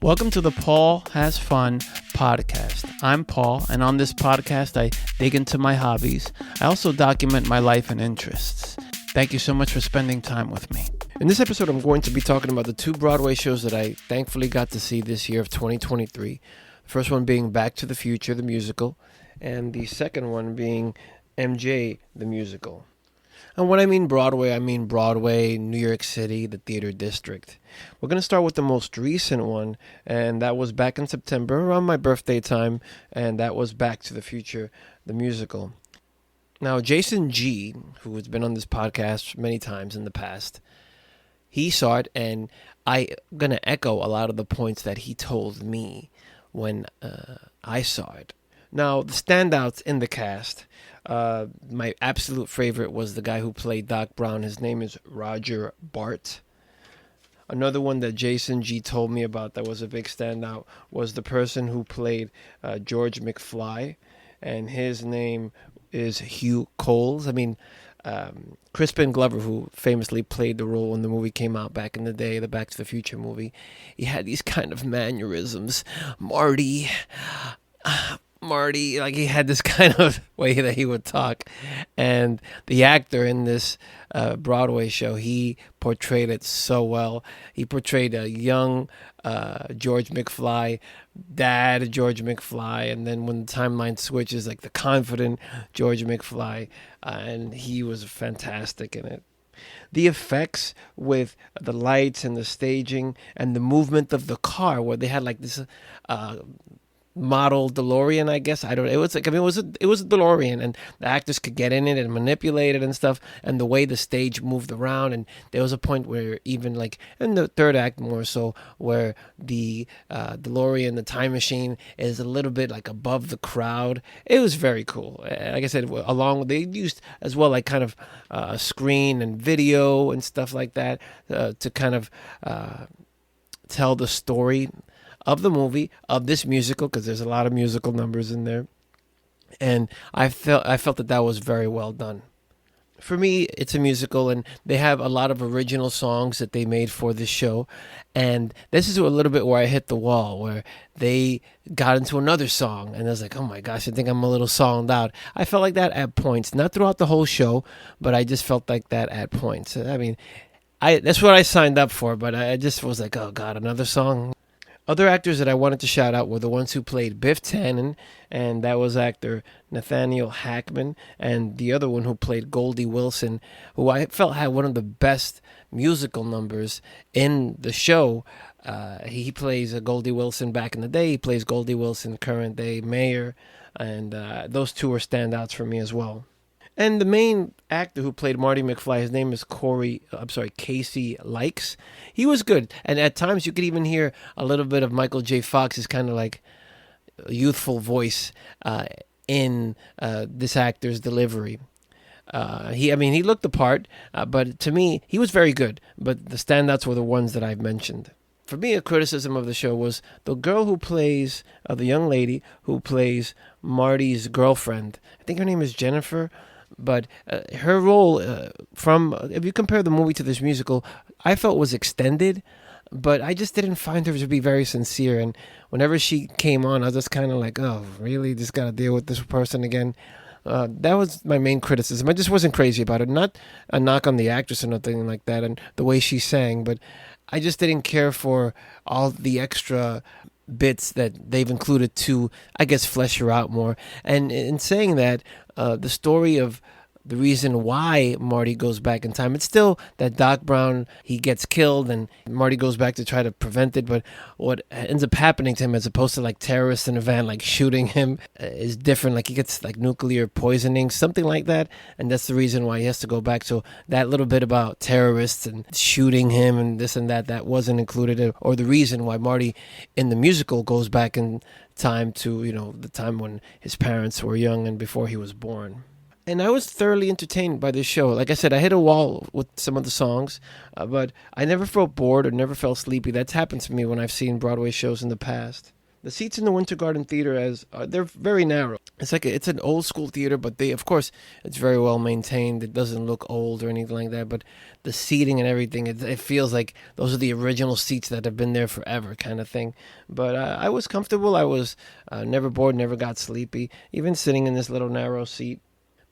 Welcome to the Paul Has Fun podcast. I'm Paul, and on this podcast, I dig into my hobbies. I also document my life and interests. Thank you so much for spending time with me. In this episode, I'm going to be talking about the two Broadway shows that I thankfully got to see this year of 2023. The first one being Back to the Future, the musical, and the second one being MJ, the musical. And when I mean Broadway, New York City, the theater district. We're going to start with the most recent one, and that was back in September, around my birthday time, and that was Back to the Future, the musical. Now, Jason G., who has been on this podcast many times in the past, he saw it, and I'm going to echo a lot of the points that he told me when I saw it. Now, the standouts in the cast, my absolute favorite was the guy who played Doc Brown. His name is Roger Bart. Another one that Jason G told me about that was a big standout was the person who played George McFly, and his name is Hugh Coles. Crispin Glover, who famously played the role when the movie came out back in the day, the Back to the Future movie, he had these kind of mannerisms. Marty, like he had this kind of way that he would talk. And the actor in this Broadway show, he portrayed it so well. He portrayed a young George McFly, dad George McFly, and then when the timeline switches, like the confident George McFly, and he was fantastic in it. The effects with the lights and the staging and the movement of the car, where they had like this model DeLorean, I guess. It was a DeLorean, and the actors could get in it and manipulate it and stuff, and the way the stage moved around. And there was a point where even like in the third act more so, where the DeLorean, the time machine, is a little bit like above the crowd. It was very cool. Like I said, they used as well like kind of a screen and video and stuff like that to kind of tell the story of the movie, of this musical, because there's a lot of musical numbers in there. And I felt that was very well done. For me, it's a musical, and they have a lot of original songs that they made for this show. And this is a little bit where I hit the wall, where they got into another song, and I was like, oh my gosh, I think I'm a little songed out. I felt like that at points, not throughout the whole show, but I just felt like that at points. That's what I signed up for, but I just was like, oh God, another song. Other actors that I wanted to shout out were the ones who played Biff Tannen, and that was actor Nathaniel Hackman, and the other one who played Goldie Wilson, who I felt had one of the best musical numbers in the show. He plays Goldie Wilson back in the day. He plays Goldie Wilson current day mayor, and those two are standouts for me as well. And the main actor who played Marty McFly, his name is Casey Likes. He was good. And at times you could even hear a little bit of Michael J. Fox's kind of like youthful voice in this actor's delivery. He looked the part, but to me, he was very good. But the standouts were the ones that I've mentioned. For me, a criticism of the show was the girl who plays, the young lady who plays Marty's girlfriend. I think her name is Jennifer. But her role, if you compare the movie to this musical, I felt was extended, but I just didn't find her to be very sincere. And whenever she came on, I was just kind of like, oh, really? Just got to deal with this person again? That was my main criticism. I just wasn't crazy about it. Not a knock on the actress or nothing like that and the way she sang, but I just didn't care for all the extra bits that they've included to, I guess, flesh her out more. And in saying that, the story of the reason why Marty goes back in time, it's still that Doc Brown, he gets killed and Marty goes back to try to prevent it. But what ends up happening to him, as opposed to like terrorists in a van like shooting him, is different. Like he gets like nuclear poisoning, something like that. And that's the reason why he has to go back. So that little bit about terrorists and shooting him and this and that wasn't included. Or the reason why Marty in the musical goes back in time to, the time when his parents were young and before he was born. And I was thoroughly entertained by this show. Like I said, I hit a wall with some of the songs, but I never felt bored or never felt sleepy. That's happened to me when I've seen Broadway shows in the past. The seats in the Winter Garden Theater, as they're very narrow. It's an old school theater, but they, of course, it's very well maintained. It doesn't look old or anything like that. But the seating and everything, it feels like those are the original seats that have been there forever, kind of thing. But I was comfortable. I was never bored, never got sleepy, even sitting in this little narrow seat.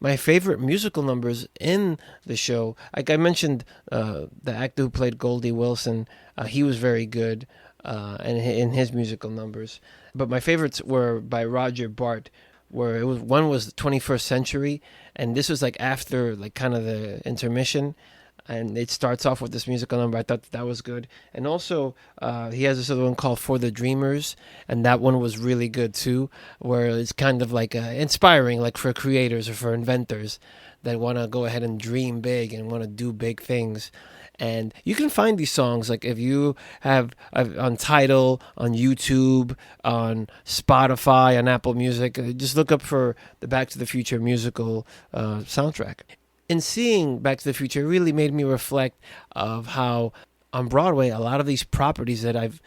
My favorite musical numbers in the show, like I mentioned, the actor who played Goldie Wilson, he was very good in his musical numbers. But my favorites were by Roger Bart, where it was one was the 21st Century, and this was like after like kind of the intermission, and it starts off with this musical number. I thought that was good, and also he has this other one called For the Dreamers, and that one was really good too, where it's kind of like inspiring, like for creators or for inventors that want to go ahead and dream big and want to do big things. And you can find these songs like if you have on Tidal, on YouTube, on Spotify, on Apple Music. Just look up for the Back to the Future musical soundtrack. In seeing Back to the Future, it really made me reflect of how on Broadway a lot of these properties that I've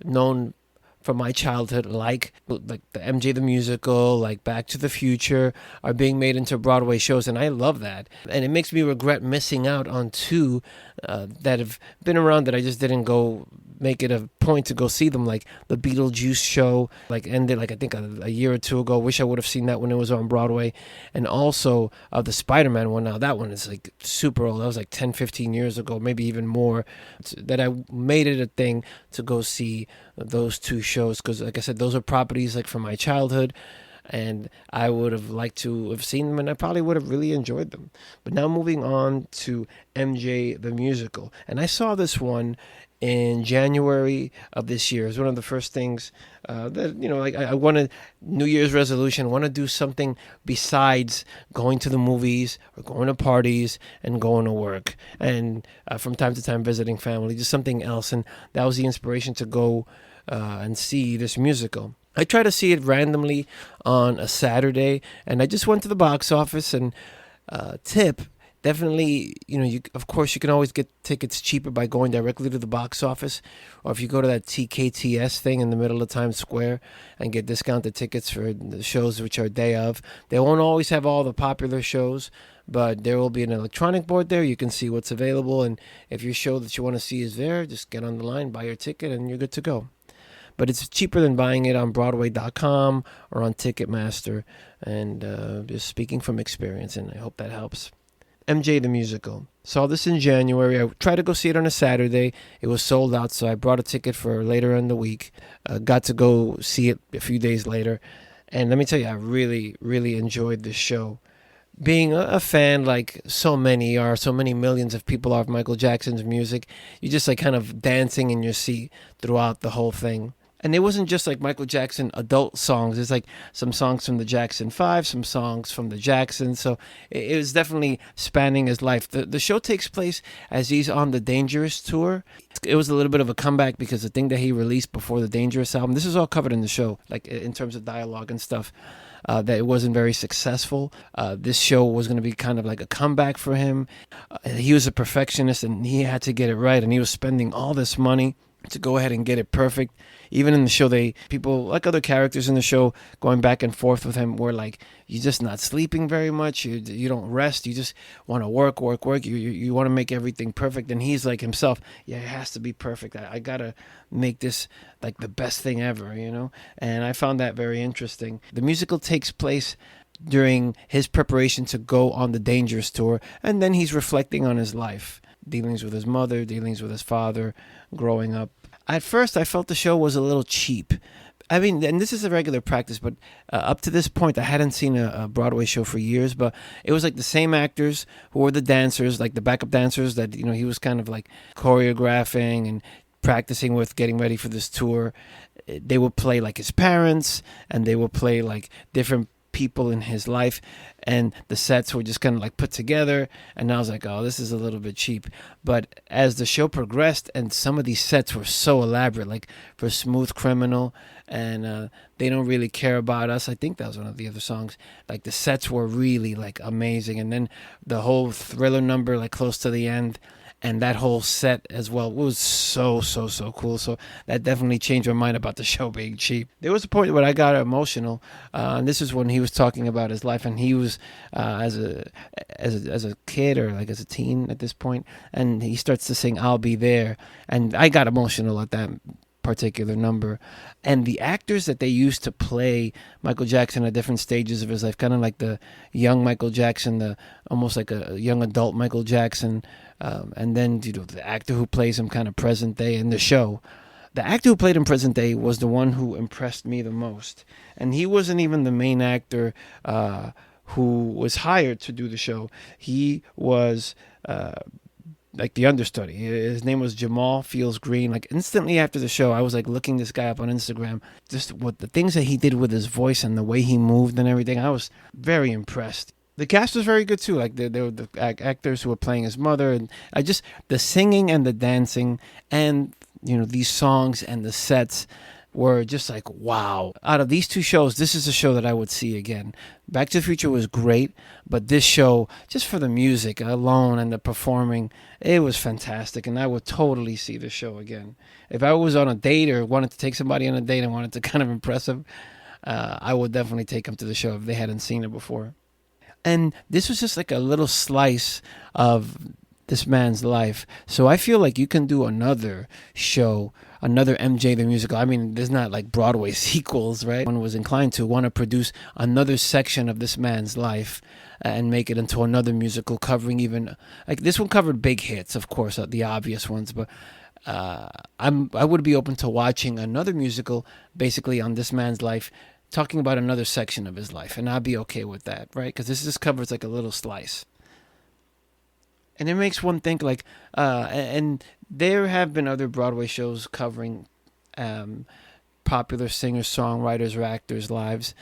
known from my childhood, like the MJ the Musical, like Back to the Future, are being made into Broadway shows, and I love that. And it makes me regret missing out on two that have been around that I just didn't go make it a point to go see them, like the Beetlejuice show, like ended like I think a year or two ago. Wish I would have seen that when it was on Broadway. And also the Spider-Man one. Now that one is like super old. That was like 10, 15 years ago, maybe even more. That I made it a thing to go see those two shows because, like I said, those are properties like from my childhood, and I would have liked to have seen them, and I probably would have really enjoyed them. But now moving on to MJ the Musical, and I saw this one in January of this year. It's one of the first things that, like I wanted New Year's resolution, want to do something besides going to the movies or going to parties and going to work and from time to time visiting family, just something else. And that was the inspiration to go and see this musical. I try to see it randomly on a Saturday, and I just went to the box office and tip. Definitely, of course, you can always get tickets cheaper by going directly to the box office, or if you go to that TKTS thing in the middle of Times Square and get discounted tickets for the shows which are day of. They won't always have all the popular shows, but there will be an electronic board there. You can see what's available, and if your show that you want to see is there, just get on the line, buy your ticket, and you're good to go. But it's cheaper than buying it on Broadway.com or on Ticketmaster, and just speaking from experience, and I hope that helps. MJ the Musical. Saw this in January. I tried to go see it on a Saturday. It was sold out, so I brought a ticket for later in the week. Got to go see it a few days later. And let me tell you, I really, really enjoyed this show. Being a fan like so many millions of people are of Michael Jackson's music, you just like kind of dancing in your seat throughout the whole thing. And it wasn't just like Michael Jackson adult songs. It's like some songs from the Jackson 5, some songs from the Jacksons. So it was definitely spanning his life. The show takes place as he's on the Dangerous tour. It was a little bit of a comeback because the thing that he released before the Dangerous album, this is all covered in the show, like in terms of dialogue and stuff, that it wasn't very successful. This show was going to be kind of like a comeback for him. He was a perfectionist and he had to get it right. And he was spending all this money to go ahead and get it perfect. Even in the show, people like other characters in the show going back and forth with him were like, you're just not sleeping very much. You don't rest. You just want to work. You want to make everything perfect. And he's like himself, yeah, it has to be perfect. I got to make this like the best thing ever, And I found that very interesting. The musical takes place during his preparation to go on the Dangerous tour. And then he's reflecting on his life, dealings with his mother, dealings with his father, growing up. At first, I felt the show was a little cheap. I mean, and this is a regular practice, but up to this point, I hadn't seen a Broadway show for years, but it was like the same actors who were the dancers, like the backup dancers that, he was kind of like choreographing and practicing with, getting ready for this tour. They would play like his parents, and they would play like different people in his life, and the sets were just kind of like put together, and I was like, oh, this is a little bit cheap. But as the show progressed, and some of these sets were so elaborate, like for Smooth Criminal and They Don't Really Care About Us, I think that was one of the other songs, like the sets were really like amazing. And then the whole Thriller number, like close to the end, and that whole set as well was so cool. So that definitely changed my mind about the show being cheap. There was a point where I got emotional, and this is when he was talking about his life, and he was as a kid, or like as a teen at this point, and he starts to sing "I'll Be There," and I got emotional at that particular number. And the actors that they used to play Michael Jackson at different stages of his life, kind of like the young Michael Jackson, the almost like a young adult Michael Jackson, and then the actor who plays him kind of present day in the show. The actor who played him present day was the one who impressed me the most, and he wasn't even the main actor who was hired to do the show. He was like the understudy. His name was Jamal Feels Green. Like instantly after the show, I was like looking this guy up on Instagram. Just what the things that he did with his voice and the way he moved and everything, I was very impressed. The cast was very good too. Like there were the actors who were playing his mother, and the singing and the dancing, and these songs and the sets were just like, wow. Out of these two shows, this is a show that I would see again. Back to the Future was great, but this show, just for the music alone and the performing, it was fantastic, and I would totally see the show again. If I was on a date or wanted to take somebody on a date and wanted to kind of impress them, I would definitely take them to the show if they hadn't seen it before. And this was just like a little slice of this man's life. So I feel like you can do another show, another MJ the Musical. I mean, there's not like Broadway sequels, right? One was inclined to want to produce another section of this man's life and make it into another musical covering even, like this one covered big hits, of course, the obvious ones, but I would be open to watching another musical basically on this man's life, talking about another section of his life, and I'd be okay with that, right? Because this just covers like a little slice. And it makes one think like, and there have been other Broadway shows covering popular singers, songwriters, or actors' lives.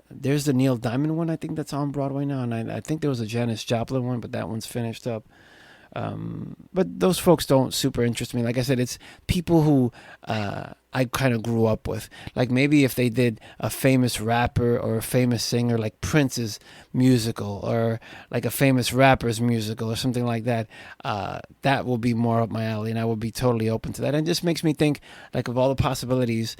There's the Neil Diamond one, I think that's on Broadway now, and I think there was a Janis Joplin one, but that one's finished up. But those folks don't super interest me. Like I said, it's people who I kind of grew up with. Like maybe if they did a famous rapper or a famous singer, like Prince's musical, or like a famous rapper's musical or something like that, that will be more up my alley, and I would be totally open to that. And it just makes me think like of all the possibilities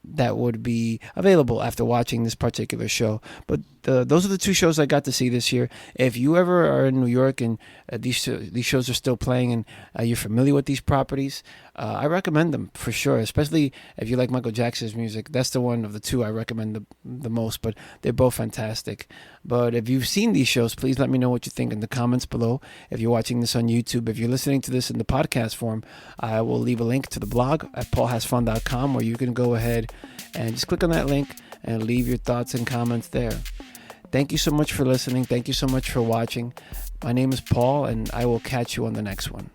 that would be available after watching this particular show. But those are the two shows I got to see this year. If you ever are in New York and these shows are still playing, and you're familiar with these properties, I recommend them for sure, especially if you like Michael Jackson's music. That's the one of the two I recommend the most, but they're both fantastic. But if you've seen these shows, please let me know what you think in the comments below. If you're watching this on YouTube, if you're listening to this in the podcast form, I will leave a link to the blog at paulhasfun.com, where you can go ahead and just click on that link and leave your thoughts and comments there. Thank you so much for listening. Thank you so much for watching. My name is Paul, and I will catch you on the next one.